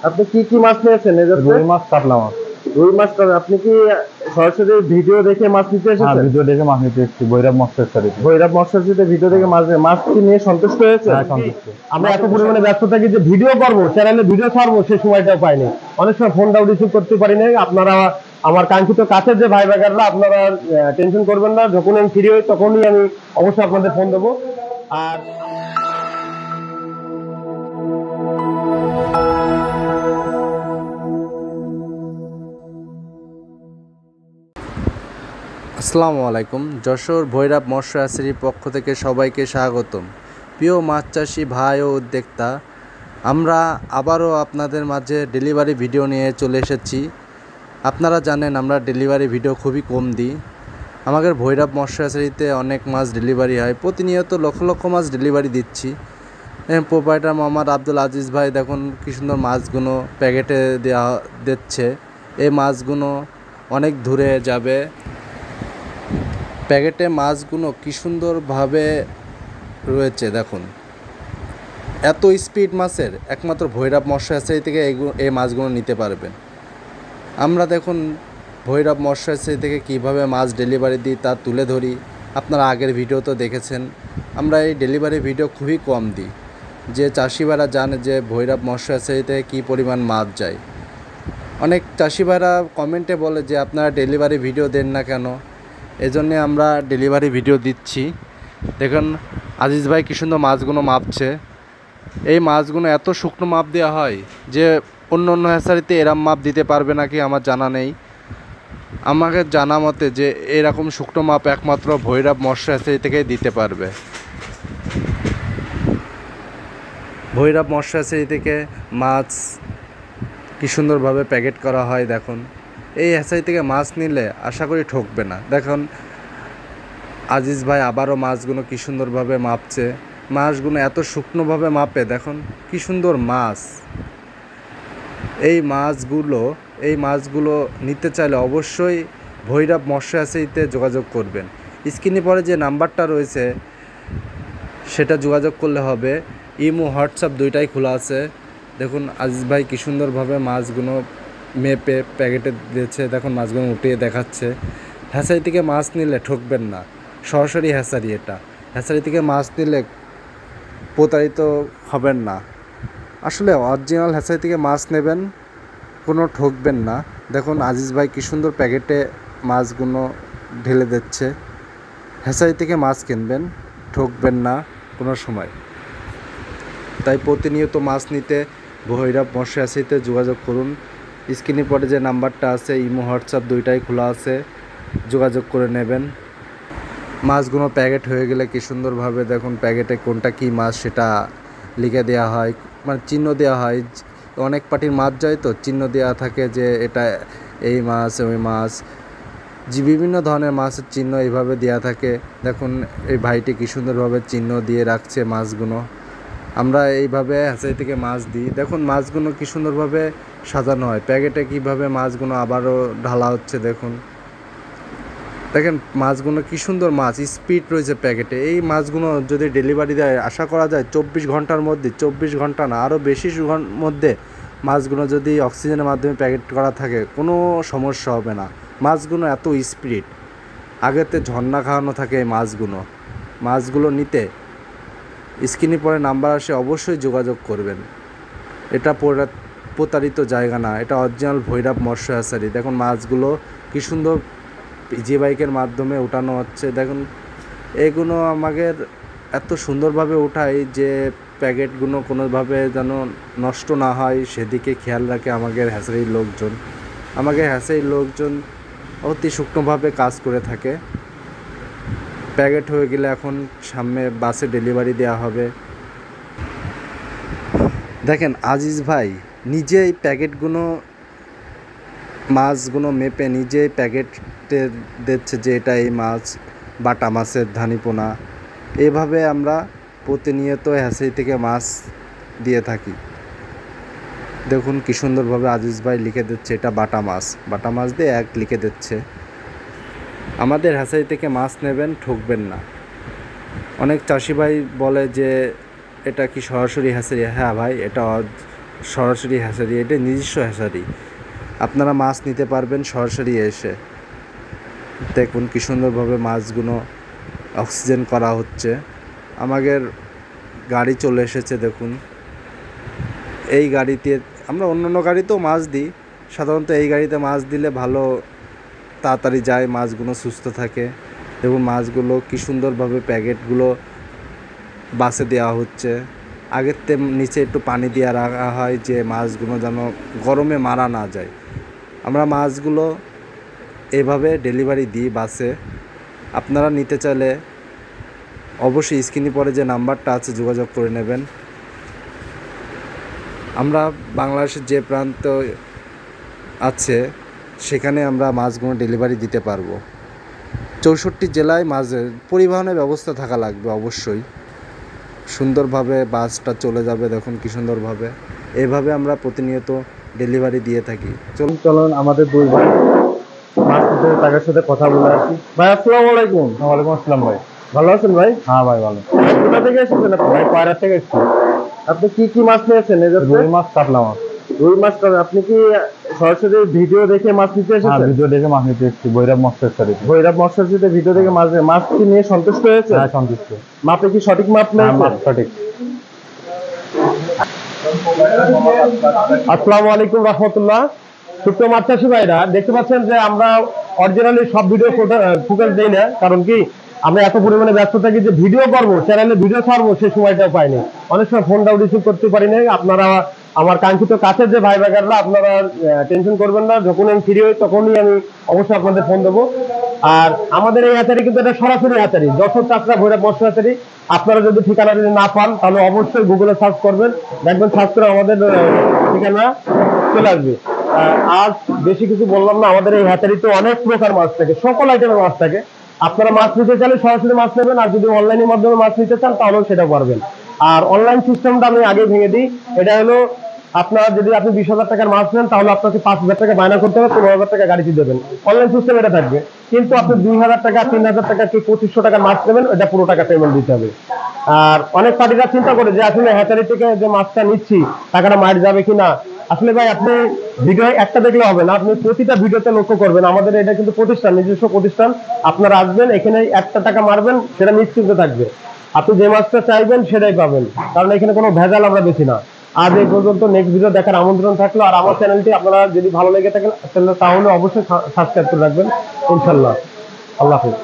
আপনি কি কি মাছ নিয়েছেন এটাতে? রুই মাছ, কাতলা মাছ। রুই মাছ। আপনি কি সরাসরি ভিডিও দেখে মাছ নিতে হ্যাঁ, এসেছেন? ভিডিও দেখে মাছ নিতে এসেছি ভৈরব মৎস্য। ভৈরব মৎস্যতে ভিডিও দেখে মাছ কি নিয়ে সন্তুষ্ট হয়েছে? হ্যাঁ, সন্তুষ্ট। আমরা এত পরিমাণে ব্যস্ত থাকি যে ভিডিও করবো, চ্যানেলে ভিডিও ছাড়বো, সে সময়টাও পাইনি। অনেক সময় ফোনটাও রিসিভ করতে পারি নাই। আপনারা আমার কাঙ্ক্ষিত কাছের যে ভাই ব্যাগাররা, আপনারা টেনশন করবেন না, যখন আমি ফ্রি হই তখনই আমি অবশ্যই আপনাদের ফোন দেবো। আর আসসালামু আলাইকুম। যশোর ভৈরব মৎস্য হ্যাচারির পক্ষ থেকে সবাইকে স্বাগতম। প্রিয় মাছ চাষি ভাই ও উদ্যোক্তা, আমরা আবারও আপনাদের মাঝে ডেলিভারি ভিডিও নিয়ে চলে এসেছি। আপনারা জানেন আমরা ডেলিভারি ভিডিও খুবই কম দিই। আমাদের ভৈরব মৎস্য হ্যাচারিতে অনেক মাছ ডেলিভারি হয়, প্রতিনিয়ত লক্ষ লক্ষ মাছ ডেলিভারি দিচ্ছি। প্রোপাইটার মোহাম্মদ আব্দুল আজিজ ভাই দেখুন কী সুন্দর মাছগুলো প্যাকেটে দিচ্ছে। এই মাছগুলো অনেক দূরে যাবে। প্যাকেটে মাছগুলো কী সুন্দরভাবে রয়েছে দেখুন। এত স্পিড মাছের একমাত্র ভৈরব মৎস্য হ্যাচারি থেকে এই মাছগুলো নিতে পারবেন। আমরা দেখুন ভৈরব মৎস্য হ্যাচারি থেকে কীভাবে মাছ ডেলিভারি দিই তা তুলে ধরি। আপনারা আগের ভিডিও তো দেখেছেন। আমরা এই ডেলিভারি ভিডিও খুবই কম দিই, যে চাষিভাইরা জানে যে ভৈরব মৎস্য হ্যাচারি থেকে কী পরিমাণ মাছ যায়। অনেক চাষিভাইরা কমেন্টে বলে যে আপনারা ডেলিভারি ভিডিও দেন না কেন, এজন্যে আমরা ডেলিভারি ভিডিও দিচ্ছি। দেখুন আজিজ ভাই কী সুন্দর মাছগুলো মাপছে। এই মাছগুলো এত শুকনো মাপ দেওয়া হয় যে অন্য অন্য হ্যাচারিতে এরম মাপ দিতে পারবে নাকি আমার জানা নেই। আমাকে জানা মতে যে এরকম শুকনো মাপ একমাত্র ভৈরব মৎস্য হ্যাচারি থেকেই দিতে পারবে। ভৈরব মৎস্য হ্যাচারি থেকে মাছ কী সুন্দরভাবে প্যাকেট করা হয় দেখুন। এই হ্যাচারি থেকে মাছ নিলে আশা করি ঠকবে না। দেখুন আজিজ ভাই আবারও মাছগুলো কী সুন্দরভাবে মাপছে। মাছগুলো এত শুকনোভাবে মাপে দেখুন কী সুন্দর মাছ। এই মাছগুলো নিতে চাইলে অবশ্যই ভৈরব মৎস্য হ্যাচারিতে যোগাযোগ করবেন। স্ক্রিনে পরে যে নাম্বারটা রয়েছে সেটা যোগাযোগ করলে হবে। ইমো হোয়াটসঅ্যাপ দুইটাই খোলা আছে। দেখুন আজিজ ভাই কী সুন্দরভাবে মাছগুলো মেপে প্যাকেটে দিয়েছে। দেখুন মাছগুলো উঠিয়ে দেখাচ্ছে। হ্যাচারি থেকে মাছ নিলে ঠকবেন না। সরাসরি হ্যাচারি, এটা হ্যাচারি থেকে মাছ নিলে প্রতারিত হবেন না। আসলে অরিজিনাল হ্যাচারি থেকে মাছ নেবেন, কোনো ঠকবেন না। দেখুন আজিজ ভাই কী সুন্দর প্যাকেটে মাছগুলো ঢেলে দিচ্ছে। হ্যাচারি থেকে মাছ কিনবেন, ঠকবেন না কোনো সময়। তাই প্রতিনিয়ত মাছ নিতে ভৈরব মৎস্য হ্যাচারিতে যোগাযোগ করুন। স্ক্রিনে পরে যে নাম্বারটা আছে ইমো হোয়াটসঅ্যাপ দুইটাই খোলা আছে, যোগাযোগ করে নেবেন। মাছগুলো প্যাকেট হয়ে গেলে কী সুন্দরভাবে দেখুন প্যাকেটে কোনটা কী মাছ সেটা লিখে দেওয়া হয়, মানে চিহ্ন দেওয়া হয়। অনেক পার্টির মাছ যায় তো চিহ্ন দেওয়া থাকে যে এটা এই মাছ ওই মাছ, যে বিভিন্ন ধরনের মাছের চিহ্ন এইভাবে দেওয়া থাকে। দেখুন এই ভাইটি কী সুন্দরভাবে চিহ্ন দিয়ে রাখছে মাছগুলো। আমরা এইভাবে হ্যাচারি থেকে মাছ দিই। দেখুন মাছগুলো কী সুন্দরভাবে সাজানো হয়, প্যাকেটে কীভাবে মাছগুলো আবারও ঢালা হচ্ছে। দেখুন মাছগুলো কী সুন্দর মাছ, স্পিড রয়েছে প্যাকেটে। এই মাছগুলো যদি ডেলিভারি দেয় আশা করা যায় 24 ঘন্টার মধ্যে, 24 ঘন্টা না আরও বেশি মধ্যে মাছগুলো যদি অক্সিজেনের মাধ্যমে প্যাকেট করা থাকে কোনো সমস্যা হবে না। মাছগুলো এত স্পিড, আগেতে ঝর্ণা খাওয়ানো থাকে এই মাছগুলো নিতে স্ক্রিনে পরে নাম্বার আসে, অবশ্যই যোগাযোগ করবেন। এটা প্রতারিত জায়গা না, এটা অরিজিনাল ভৈরব মৎস্য হ্যাচারি। দেখুন মাছগুলো কী সুন্দর পিজি বাইকের মাধ্যমে উঠানো হচ্ছে। দেখুন এগুলো আমাদের এত সুন্দরভাবে উঠাই যে প্যাকেটগুলো কোনোভাবে যেন নষ্ট না হয় সেদিকে খেয়াল রাখে আমাদের হ্যাচারির লোকজন অতি সূক্ষ্মভাবে কাজ করে থাকে। প্যাকেট হয়ে গেলে এখন সামনে বাসে ডেলিভারি দেওয়া হবে। দেখেন আজিজ ভাই নিজেই মাছগুলো মেপে নিজেই প্যাকেটে দিচ্ছে যে এটা এই মাছ, বাটা মাছের ধানিপোনা। এভাবে আমরা প্রতিনিয়ত হ্যাচারি থেকে মাছ দিয়ে থাকি। দেখুন কী সুন্দরভাবে আজিজ ভাই লিখে দিচ্ছে এটা বাটা মাছ দিয়ে এক লিখে দিচ্ছে। আমাদের হ্যাচারি থেকে মাছ নেবেন, ঠকবেন না। অনেক চাষি ভাই বলে যে এটা কি সরাসরি হ্যাচারি? হ্যাঁ ভাই, এটা সরাসরি হ্যাচারি, এটা নিজস্ব হ্যাচারি। আপনারা মাছ নিতে পারবেন সরাসরি এসে। দেখুন কি সুন্দরভাবে মাছগুলো অক্সিজেন করা হচ্ছে। আমাদের গাড়ি চলে এসেছে দেখুন। এই গাড়িতে আমরা অন্যান্য গাড়িতেও মাছ দিই, সাধারণত এই গাড়িতে মাছ দিলে ভালো তাড়াতাড়ি যায়, মাছগুলো সুস্থ থাকে। দেখুন মাছগুলো কি সুন্দরভাবে প্যাকেটগুলো বাসে দেওয়া হচ্ছে। আগের নিচে একটু পানি দিয়ে রাখা হয় যে মাছগুলো যেন গরমে মারা না যায়। আমরা মাছগুলো এভাবে ডেলিভারি দিই বাসে। আপনারা নিতে চাইলে অবশ্যই স্ক্রিনে পরে যে নাম্বারটা আছে যোগাযোগ করে নেবেন। আমরা বাংলাদেশের যে প্রান্ত আছে সেখানে আমরা মাছগুলো ডেলিভারি দিতে পারবো। 64 জেলায় মাছের পরিবহনের ব্যবস্থা থাকা লাগবে অবশ্যই। সুন্দরভাবে বাসটা চলে যাবে, দেখুন কি সুন্দরভাবে। এভাবে আমরা প্রতিনিয়ত ডেলিভারি দিয়ে থাকি। চলুন আমাদের দুই ভাই মাছ নিতে তাদের সাথে কথা বলে আসি। ভাই আসসালামু আলাইকুম। ওয়ালাইকুম আসসালাম ভাই। ভালো আছেন ভাই? হ্যাঁ ভাই ভালো। কোথা থেকে এসেছেন আপনি? ভাই পায়রা থেকে এসেছি। আপনি কি কি মাছ নিয়েছেন? রুই মাছ, কাতলা মাছ। রুই মাছ। আপনি কি সরাসরি ভিডিও দেখে মাছ নিতে হ্যাঁ, এসেছেন? ভিডিও দেখে মাছ নিতে এসেছি ভৈরব মৎস্যচারীতে। ভৈরব মৎস্যতে ভিডিও দেখে মাছ কি নিয়ে সন্তুষ্ট হয়েছে? হ্যাঁ, সন্তুষ্ট। মাপে কি সঠিক মাপ হ্যাঁ, নেই? মাছ সঠিক। আসসালামু আলাইকুম রাহমাতুল্লাহ। সুপ্রিয় মাছ চাষী ভাইরা, দেখতে পাচ্ছেন যে আমরা অরিজিনালি সব ভিডিও ফুটেজ দেই না। কারণ কি, আমরা এত পরিমাণে ব্যস্ত থাকি যে ভিডিও করবো, চ্যানেলে ভিডিও ছাড়বো, সেই সময়টাও পাইনি। অনেক সময় ফোনটাও রিসিভ করতে পারি না। আপনারা আমার কাঙ্ক্ষিত কাছের যে ভাই বাগাররা, আপনারা টেনশন করবেন না। যখন আমি ফ্রি হই তখনই আমি অবশ্যই আপনাদের ফোন দেবো। আর আমাদের এই হ্যাচারি কিন্তু এটা সরাসরি হ্যাচারি, যশোর চাকরা ভৈরব মৎস্য হ্যাচারি। আপনারা যদি ঠিকানা যদি না পান তাহলে অবশ্যই গুগলে সার্চ করবেন, দেখবেন সার্চ করে আমাদের ঠিকানা চলে আসবে। আর বেশি কিছু বললাম না। আমাদের এই হ্যাচারিতে অনেক প্রকার মাছ থাকে, সকল আইটেমের মাছ থাকে। আপনারা মাছ নিতে চাইলে সরাসরি মাছ নেবেন, আর যদি অনলাইনের মাধ্যমে মাছ নিতে চান তাহলেও সেটা পারবেন। আর অনলাইন সিস্টেমটা আমি আগে ভেঙে দিই। এটা হলো, আপনারা যদি আপনি 20,000 টাকার মাছ নেন তাহলে আপনাকে 5,000 টাকা বায়না করতে হবে, 15,000 টাকা গাড়িতে দেবেন। অনলাইন সিস্টেম এটা থাকবে। কিন্তু আপনি 2,000 টাকা, 3,000 টাকা কি 2,500 টাকার মাছ নেবেন, এটা পুরো টাকা পেমেন্ট দিতে হবে। আর অনেক পার্টিরা চিন্তা করে যে আসলে হ্যাচারি থেকে যে মাছটা নিচ্ছি টাকাটা মার যাবে কিনা। আসলে ভাই, আপনি ভিডিও একটা দেখলে হবে না, আপনি প্রতিটা ভিডিওতে লক্ষ্য করবেন। আমাদের এটা কিন্তু প্রতিষ্ঠান, নিজস্ব প্রতিষ্ঠান। আপনারা আসবেন, এখানে একটা টাকা মারবেন, সেটা নিশ্চিন্ত থাকবে। আপনি যে মাছটা চাইবেন সেটাই পাবেন, কারণ এখানে কোনো ভেজাল আমরা বেশি না। আজ এই পর্যন্ত, নেক্সট ভিডিও দেখার আমন্ত্রণ থাকলো। আর আমার চ্যানেলটি আপনারা যদি ভালো লেগে থাকেন তাহলে অবশ্যই সাবস্ক্রাইব করে রাখবেন। ইনশাল্লাহ। আল্লাহ হাফেজ।